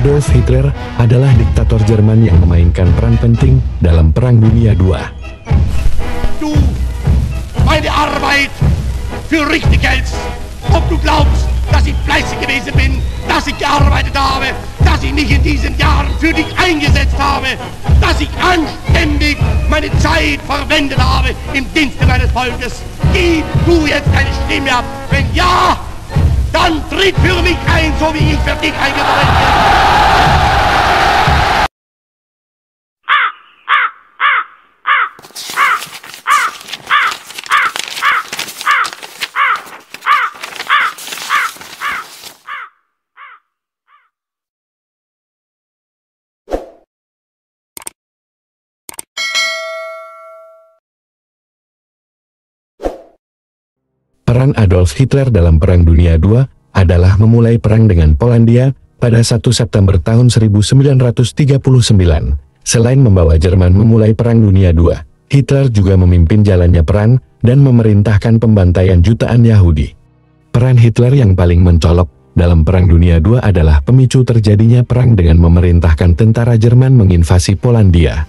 Adolf Hitler adalah diktator Jerman yang memainkan peran penting dalam Perang Dunia II. Du, meine Arbeit für richtig hältst, ob du glaubst, dass ich fleißig gewesen bin, dass ich gearbeitet habe, dass ich mich in diesen Jahren für dich eingesetzt habe, dass ich anständig meine Zeit verwendet habe im Dienste meines Volkes. Gib du jetzt deine Stimme ab. Wenn ja, dann tritt für mich ein, so wie ich für dich eingetreten bin. Peran Adolf Hitler dalam Perang Dunia II adalah memulai perang dengan Polandia pada 1 September tahun 1939. Selain membawa Jerman memulai Perang Dunia II, Hitler juga memimpin jalannya perang dan memerintahkan pembantaian jutaan Yahudi. Peran Hitler yang paling mencolok dalam Perang Dunia II adalah pemicu terjadinya perang dengan memerintahkan tentara Jerman menginvasi Polandia.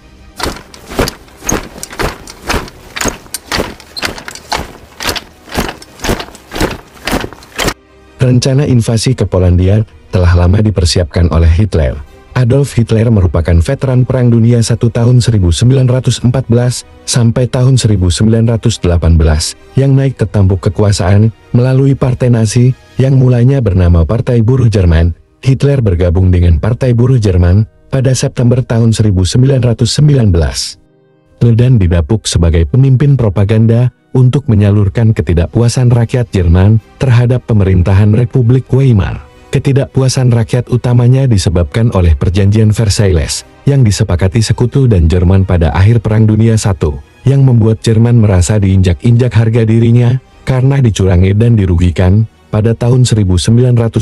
Rencana invasi ke Polandia telah lama dipersiapkan oleh Hitler. Adolf Hitler merupakan veteran Perang Dunia I tahun 1914 sampai tahun 1918 yang naik ke tampuk kekuasaan melalui Partai Nazi yang mulanya bernama Partai Buruh Jerman. Hitler bergabung dengan Partai Buruh Jerman pada September tahun 1919 dan didapuk sebagai pemimpin propaganda untuk menyalurkan ketidakpuasan rakyat Jerman terhadap pemerintahan Republik Weimar. Ketidakpuasan rakyat utamanya disebabkan oleh Perjanjian Versailles yang disepakati Sekutu dan Jerman pada akhir Perang Dunia I, yang membuat Jerman merasa diinjak-injak harga dirinya karena dicurangi dan dirugikan. Pada tahun 1920,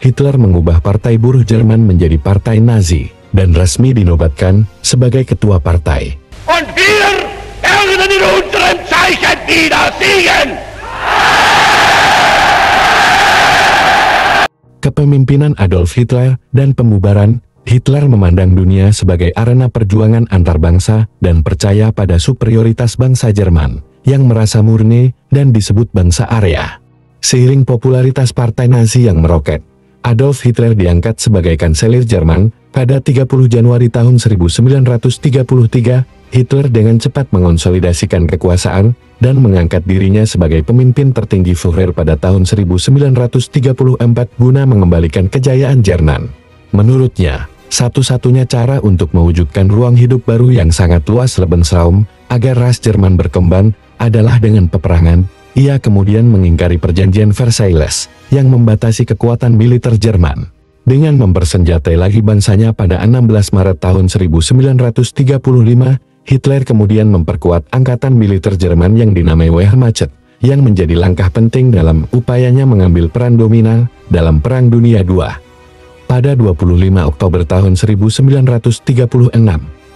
Hitler mengubah Partai Buruh Jerman menjadi Partai Nazi dan resmi dinobatkan sebagai ketua partai. Und wir werden in unserem Zeichen wieder siegen! Kepemimpinan Adolf Hitler dan pembubaran, Hitler memandang dunia sebagai arena perjuangan antar bangsa dan percaya pada superioritas bangsa Jerman, yang merasa murni dan disebut bangsa Arya. Seiring popularitas Partai Nazi yang meroket, Adolf Hitler diangkat sebagai Kanselir Jerman pada 30 Januari tahun 1933. Hitler dengan cepat mengonsolidasikan kekuasaan dan mengangkat dirinya sebagai pemimpin tertinggi Führer pada tahun 1934 guna mengembalikan kejayaan Jerman. Menurutnya, satu-satunya cara untuk mewujudkan ruang hidup baru yang sangat luas Lebensraum agar ras Jerman berkembang adalah dengan peperangan. Ia kemudian mengingkari Perjanjian Versailles yang membatasi kekuatan militer Jerman. Dengan mempersenjatai lagi bangsanya pada 16 Maret tahun 1935, Hitler kemudian memperkuat angkatan militer Jerman yang dinamai Wehrmacht, yang menjadi langkah penting dalam upayanya mengambil peran dominan dalam Perang Dunia II. Pada 25 Oktober tahun 1936,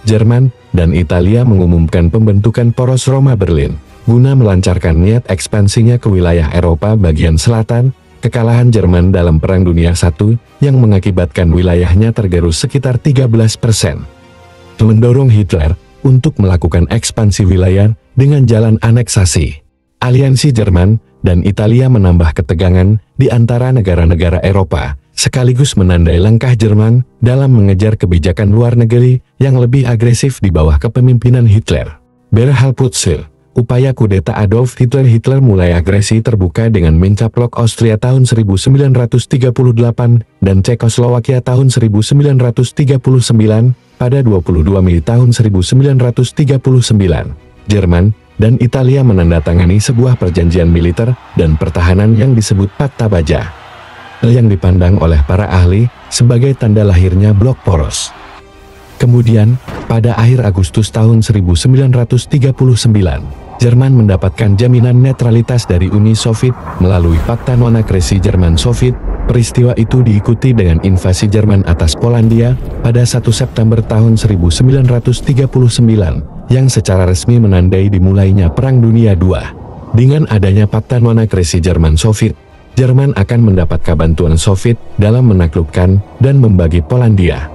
Jerman dan Italia mengumumkan pembentukan Poros Roma-Berlin, guna melancarkan niat ekspansinya ke wilayah Eropa bagian selatan. Kekalahan Jerman dalam Perang Dunia I yang mengakibatkan wilayahnya tergerus sekitar 13%. Mendorong Hitler untuk melakukan ekspansi wilayah dengan jalan aneksasi. Aliansi Jerman dan Italia menambah ketegangan di antara negara-negara Eropa, sekaligus menandai langkah Jerman dalam mengejar kebijakan luar negeri yang lebih agresif di bawah kepemimpinan Hitler. Berhalputsil, upaya kudeta Adolf Hitler mulai agresi terbuka dengan mencaplok Austria tahun 1938 dan Cekoslowakia tahun 1939. Pada 22 Mei tahun 1939, Jerman dan Italia menandatangani sebuah perjanjian militer dan pertahanan yang disebut Pakta Baja, yang dipandang oleh para ahli sebagai tanda lahirnya blok poros. Kemudian, pada akhir Agustus tahun 1939, Jerman mendapatkan jaminan netralitas dari Uni Soviet melalui Pakta Non-Agresi Jerman-Soviet. Peristiwa itu diikuti dengan invasi Jerman atas Polandia pada 1 September tahun 1939, yang secara resmi menandai dimulainya Perang Dunia II. Dengan adanya Pakta Non-Agresi Jerman-Soviet, Jerman akan mendapat bantuan Soviet dalam menaklukkan dan membagi Polandia.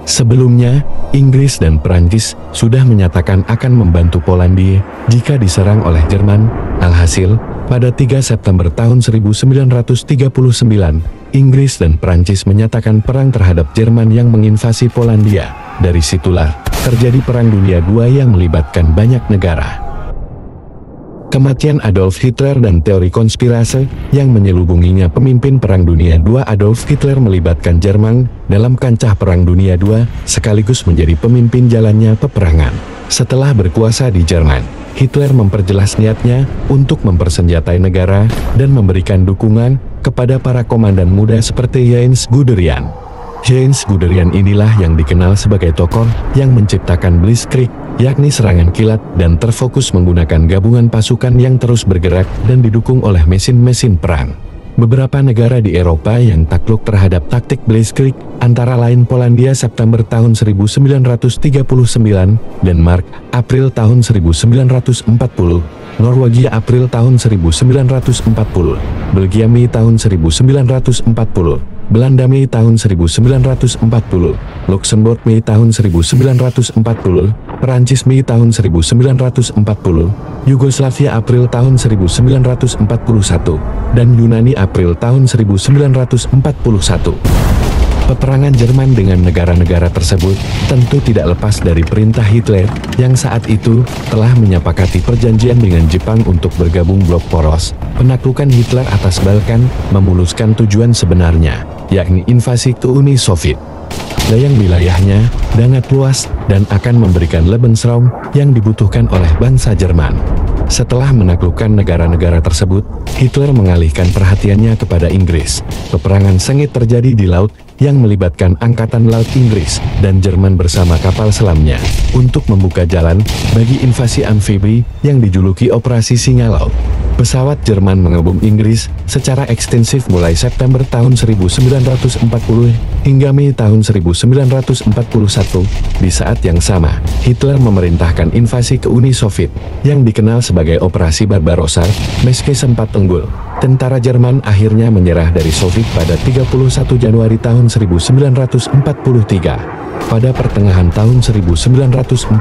Sebelumnya, Inggris dan Perancis sudah menyatakan akan membantu Polandia jika diserang oleh Jerman. Alhasil, pada 3 September tahun 1939, Inggris dan Perancis menyatakan perang terhadap Jerman yang menginvasi Polandia. Dari situlah, terjadi Perang Dunia II yang melibatkan banyak negara. Kematian Adolf Hitler dan teori konspirasi yang menyelubunginya. Pemimpin Perang Dunia II Adolf Hitler melibatkan Jerman dalam kancah Perang Dunia II, sekaligus menjadi pemimpin jalannya peperangan. Setelah berkuasa di Jerman, Hitler memperjelas niatnya untuk mempersenjatai negara dan memberikan dukungan kepada para komandan muda seperti Heinz Guderian. Heinz Guderian inilah yang dikenal sebagai tokoh yang menciptakan Blitzkrieg, yakni serangan kilat dan terfokus menggunakan gabungan pasukan yang terus bergerak dan didukung oleh mesin-mesin perang. Beberapa negara di Eropa yang takluk terhadap taktik Blitzkrieg antara lain Polandia September tahun 1939, Denmark April tahun 1940, Norwegia April tahun 1940, Belgia Mei tahun 1940, Belanda Mei tahun 1940, Luxembourg Mei tahun 1940, Perancis Mei tahun 1940, Yugoslavia April tahun 1941, dan Yunani April tahun 1941. Peperangan Jerman dengan negara-negara tersebut tentu tidak lepas dari perintah Hitler yang saat itu telah menyepakati perjanjian dengan Jepang untuk bergabung blok poros. Penaklukan Hitler atas Balkan memuluskan tujuan sebenarnya, yakni invasi ke Uni Soviet. Layang wilayahnya sangat luas dan akan memberikan Lebensraum yang dibutuhkan oleh bangsa Jerman. Setelah menaklukkan negara-negara tersebut, Hitler mengalihkan perhatiannya kepada Inggris. Peperangan sengit terjadi di laut yang melibatkan Angkatan Laut Inggris dan Jerman bersama kapal selamnya untuk membuka jalan bagi invasi amfibi yang dijuluki Operasi Singa Laut. Pesawat Jerman mengebom Inggris secara ekstensif mulai September tahun 1940 hingga Mei tahun 1941. Di saat yang sama, Hitler memerintahkan invasi ke Uni Soviet yang dikenal sebagai Operasi Barbarossa. Meski sempat unggul, tentara Jerman akhirnya menyerah dari Soviet pada 31 Januari tahun 1943. Pada pertengahan tahun 1944,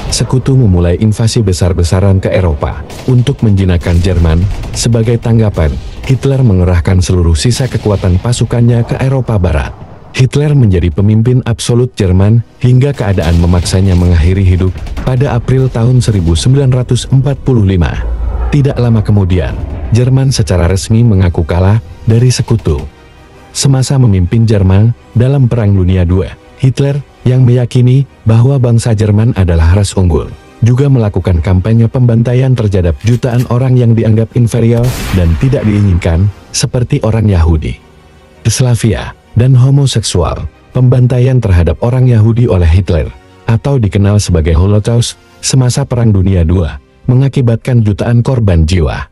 Sekutu memulai invasi besar-besaran ke Eropa. Untuk menjinakkan Jerman, sebagai tanggapan, Hitler mengerahkan seluruh sisa kekuatan pasukannya ke Eropa Barat. Hitler menjadi pemimpin absolut Jerman hingga keadaan memaksanya mengakhiri hidup pada April tahun 1945. Tidak lama kemudian, Jerman secara resmi mengaku kalah dari Sekutu. Semasa memimpin Jerman dalam Perang Dunia II, Hitler yang meyakini bahwa bangsa Jerman adalah ras unggul, juga melakukan kampanye pembantaian terhadap jutaan orang yang dianggap inferior dan tidak diinginkan, seperti orang Yahudi, Slavia, dan homoseksual. Pembantaian terhadap orang Yahudi oleh Hitler, atau dikenal sebagai Holocaust, semasa Perang Dunia II, mengakibatkan jutaan korban jiwa.